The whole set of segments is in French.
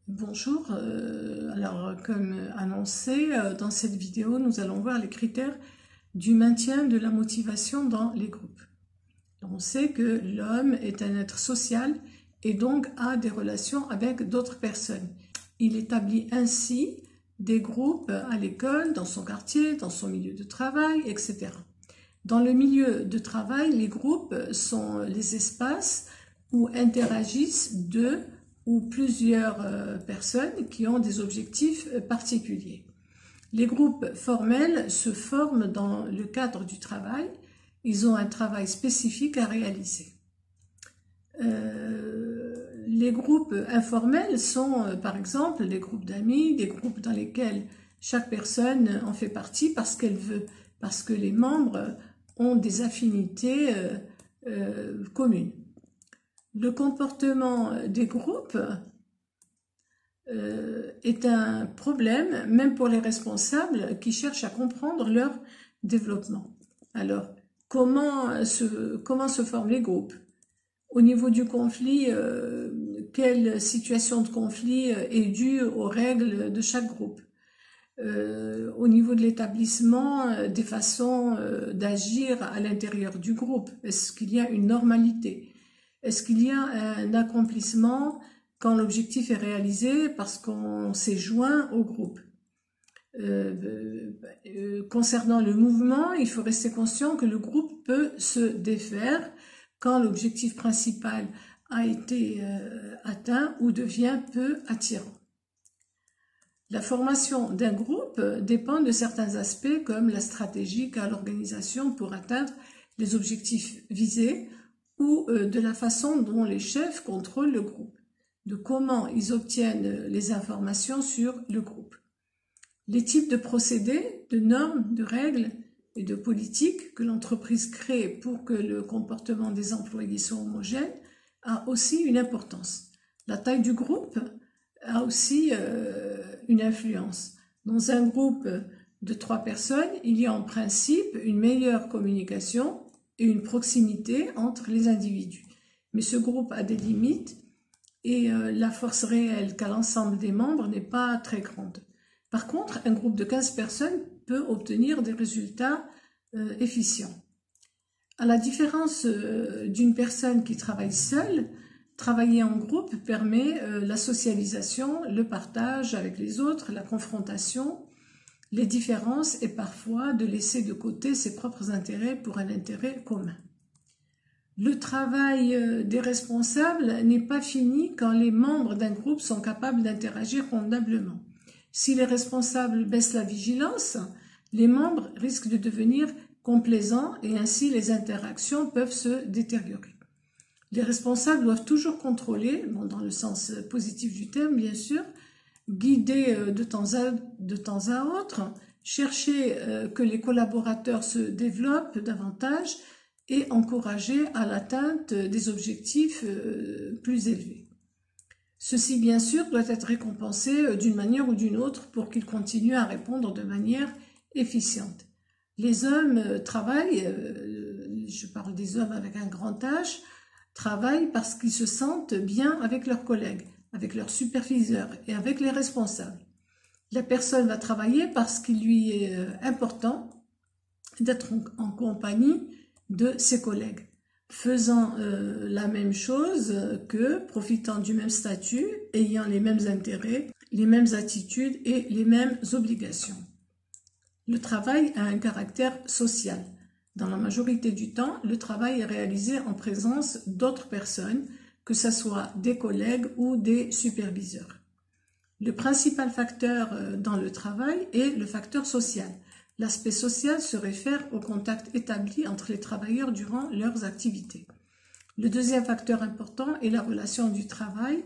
Bonjour, alors comme annoncé, dans cette vidéo, nous allons voir les critères du maintien de la motivation dans les groupes. On sait que l'homme est un être social et donc a des relations avec d'autres personnes. Il établit ainsi des groupes à l'école, dans son quartier, dans son milieu de travail, etc. Dans le milieu de travail, les groupes sont les espaces où interagissent deux ou plusieurs personnes qui ont des objectifs particuliers. Les groupes formels se forment dans le cadre du travail. Ils ont un travail spécifique à réaliser. Les groupes informels sont, par exemple, des groupes d'amis, des groupes dans lesquels chaque personne en fait partie parce qu'elle veut, parce que les membres ont des affinités communes. Le comportement des groupes est un problème, même pour les responsables qui cherchent à comprendre leur développement. Alors, comment se forment les groupes? Au niveau du conflit, quelle situation de conflit est due aux règles de chaque groupe? Au niveau de l'établissement, des façons d'agir à l'intérieur du groupe. Est-ce qu'il y a une normalité? Est-ce qu'il y a un accomplissement quand l'objectif est réalisé parce qu'on s'est joint au groupe? Concernant le mouvement, il faut rester conscient que le groupe peut se défaire quand l'objectif principal a été atteint ou devient peu attirant. La formation d'un groupe dépend de certains aspects comme la stratégie qu'a l'organisation pour atteindre les objectifs visés ou de la façon dont les chefs contrôlent le groupe, de comment ils obtiennent les informations sur le groupe. Les types de procédés, de normes, de règles et de politiques que l'entreprise crée pour que le comportement des employés soit homogène a aussi une importance. La taille du groupe a aussi une influence. Dans un groupe de 3 personnes, il y a en principe une meilleure communication et une proximité entre les individus. Mais ce groupe a des limites et la force réelle qu'a l'ensemble des membres n'est pas très grande. Par contre, un groupe de 15 personnes peut obtenir des résultats efficients. À la différence d'une personne qui travaille seule, travailler en groupe permet la socialisation, le partage avec les autres, la confrontation, les différences et parfois de laisser de côté ses propres intérêts pour un intérêt commun. Le travail des responsables n'est pas fini quand les membres d'un groupe sont capables d'interagir convenablement. Si les responsables baissent la vigilance, les membres risquent de devenir complaisants et ainsi les interactions peuvent se détériorer. Les responsables doivent toujours contrôler, dans le sens positif du terme bien sûr, guider de temps à autre, chercher que les collaborateurs se développent davantage et encourager à l'atteinte des objectifs plus élevés. Ceci, bien sûr, doit être récompensé d'une manière ou d'une autre pour qu'ils continuent à répondre de manière efficiente. Les hommes travaillent, je parle des hommes avec un grand H, travaillent parce qu'ils se sentent bien avec leurs collègues, avec leurs superviseurs et avec les responsables. La personne va travailler parce qu'il lui est important d'être en compagnie de ses collègues, faisant la même chose que profitant du même statut, ayant les mêmes intérêts, les mêmes attitudes et les mêmes obligations. Le travail a un caractère social. Dans la majorité du temps, le travail est réalisé en présence d'autres personnes, que ce soit des collègues ou des superviseurs. Le principal facteur dans le travail est le facteur social. L'aspect social se réfère au contact établi entre les travailleurs durant leurs activités. Le deuxième facteur important est la relation du travail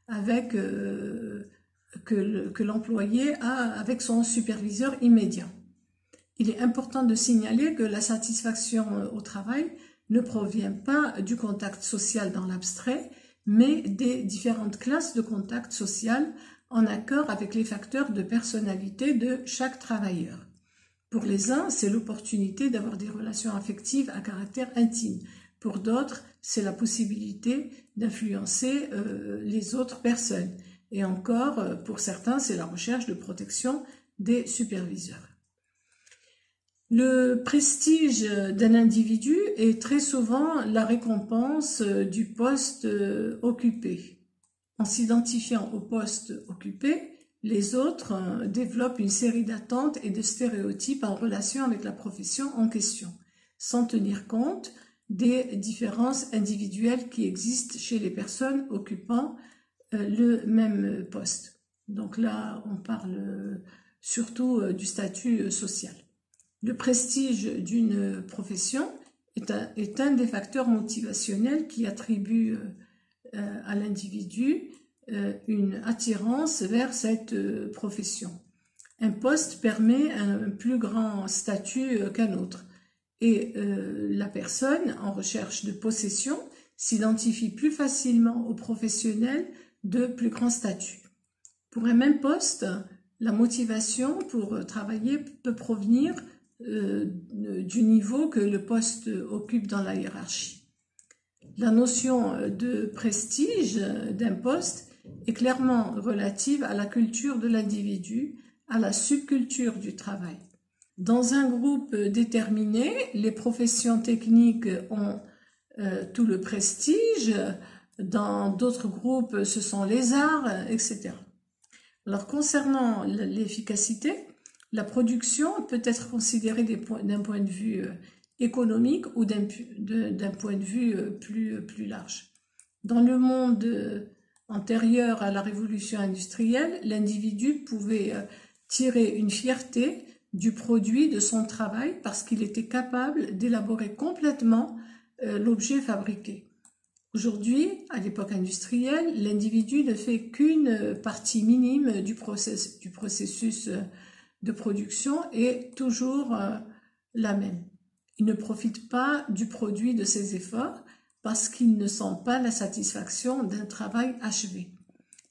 avec, que l'employé a avec son superviseur immédiat. Il est important de signaler que la satisfaction au travail ne provient pas du contact social dans l'abstrait, mais des différentes classes de contact social en accord avec les facteurs de personnalité de chaque travailleur. Pour les uns, c'est l'opportunité d'avoir des relations affectives à caractère intime. Pour d'autres, c'est la possibilité d'influencer les autres personnes. Et encore, pour certains, c'est la recherche de protection des superviseurs. Le prestige d'un individu est très souvent la récompense du poste occupé. En s'identifiant au poste occupé, les autres développent une série d'attentes et de stéréotypes en relation avec la profession en question, sans tenir compte des différences individuelles qui existent chez les personnes occupant le même poste. Donc là, on parle surtout du statut social. Le prestige d'une profession est un des facteurs motivationnels qui attribue à l'individu une attirance vers cette profession. Un poste permet un plus grand statut qu'un autre et la personne en recherche de possession s'identifie plus facilement aux professionnels de plus grand statut. Pour un même poste, la motivation pour travailler peut provenir du niveau que le poste occupe dans la hiérarchie. La notion de prestige d'un poste est clairement relative à la culture de l'individu, à la subculture du travail. Dans un groupe déterminé, les professions techniques ont tout le prestige, dans d'autres groupes, ce sont les arts, etc. Alors, concernant l'efficacité, la production peut être considérée d'un point de vue économique ou d'un point de vue plus large. Dans le monde antérieur à la révolution industrielle, l'individu pouvait tirer une fierté du produit de son travail parce qu'il était capable d'élaborer complètement l'objet fabriqué. Aujourd'hui, à l'époque industrielle, l'individu ne fait qu'une partie minime du processus de production est toujours la même. Il ne profite pas du produit de ses efforts parce qu'il ne sent pas la satisfaction d'un travail achevé.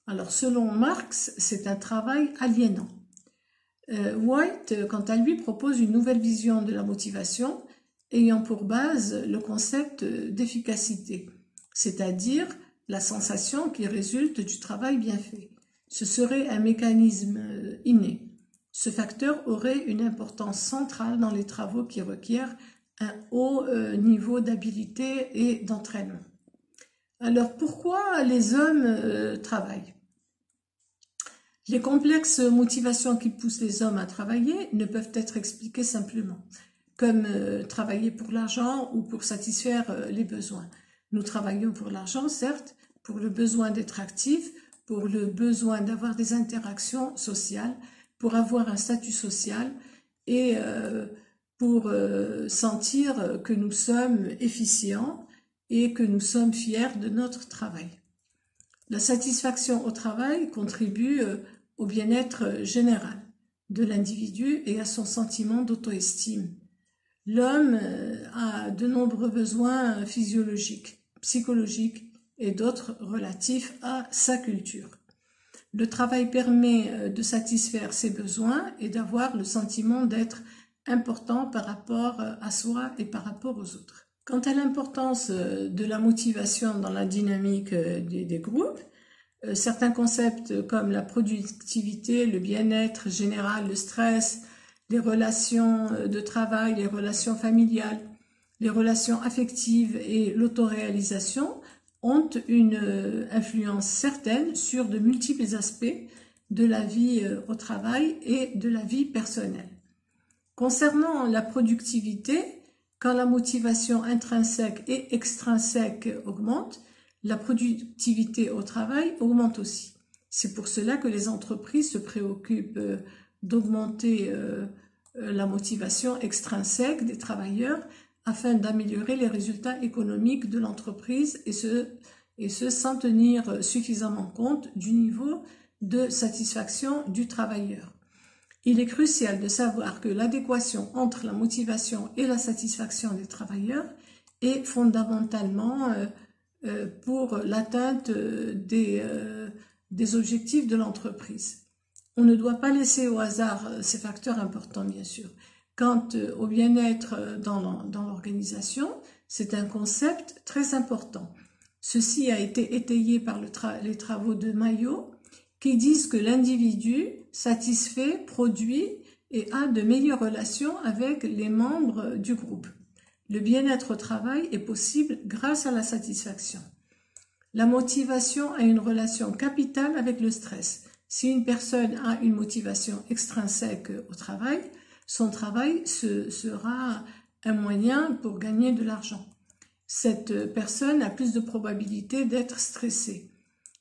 Alors, selon Marx, c'est un travail aliénant. White, quant à lui, propose une nouvelle vision de la motivation ayant pour base le concept d'efficacité, c'est-à-dire la sensation qui résulte du travail bien fait. Ce serait un mécanisme inné. Ce facteur aurait une importance centrale dans les travaux qui requièrent un haut niveau d'habileté et d'entraînement. Alors, pourquoi les hommes travaillent? Les complexes motivations qui poussent les hommes à travailler ne peuvent être expliquées simplement, comme travailler pour l'argent ou pour satisfaire les besoins. Nous travaillons pour l'argent, certes, pour le besoin d'être actif, pour le besoin d'avoir des interactions sociales, pour avoir un statut social et pour sentir que nous sommes efficients et que nous sommes fiers de notre travail. La satisfaction au travail contribue au bien-être général de l'individu et à son sentiment d'auto-estime. L'homme a de nombreux besoins physiologiques, psychologiques et d'autres relatifs à sa culture. Le travail permet de satisfaire ses besoins et d'avoir le sentiment d'être important par rapport à soi et par rapport aux autres. Quant à l'importance de la motivation dans la dynamique des groupes, certains concepts comme la productivité, le bien-être général, le stress, les relations de travail, les relations familiales, les relations affectives et l'autoréalisation ont une influence certaine sur de multiples aspects de la vie au travail et de la vie personnelle. Concernant la productivité, quand la motivation intrinsèque et extrinsèque augmente, la productivité au travail augmente aussi. C'est pour cela que les entreprises se préoccupent d'augmenter la motivation extrinsèque des travailleurs afin d'améliorer les résultats économiques de l'entreprise et ce sans tenir suffisamment compte du niveau de satisfaction du travailleur. Il est crucial de savoir que l'adéquation entre la motivation et la satisfaction des travailleurs est fondamentalement pour l'atteinte des objectifs de l'entreprise. On ne doit pas laisser au hasard ces facteurs importants, bien sûr. Quant au bien-être dans l'organisation, c'est un concept très important. Ceci a été étayé par les travaux de Mayo qui disent que l'individu satisfait, produit et a de meilleures relations avec les membres du groupe. Le bien-être au travail est possible grâce à la satisfaction. La motivation a une relation capitale avec le stress. Si une personne a une motivation extrinsèque au travail, son travail sera un moyen pour gagner de l'argent. Cette personne a plus de probabilité d'être stressée.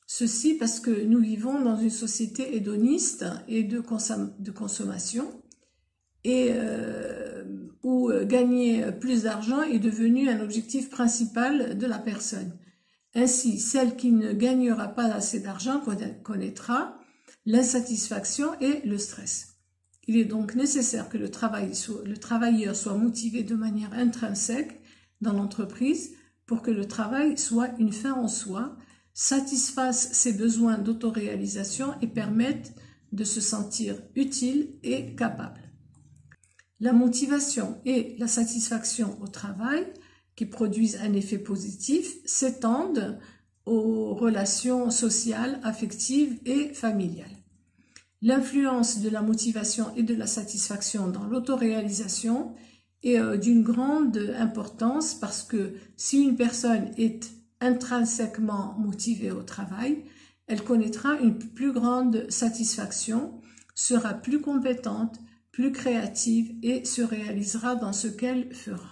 Ceci parce que nous vivons dans une société hédoniste et de consommation et où gagner plus d'argent est devenu un objectif principal de la personne. Ainsi, celle qui ne gagnera pas assez d'argent connaîtra l'insatisfaction et le stress. Il est donc nécessaire que le travailleur soit motivé de manière intrinsèque dans l'entreprise pour que le travail soit une fin en soi, satisfasse ses besoins d'autoréalisation et permette de se sentir utile et capable. La motivation et la satisfaction au travail qui produisent un effet positif s'étendent aux relations sociales, affectives et familiales. L'influence de la motivation et de la satisfaction dans l'autoréalisation est d'une grande importance parce que si une personne est intrinsèquement motivée au travail, elle connaîtra une plus grande satisfaction, sera plus compétente, plus créative et se réalisera dans ce qu'elle fera.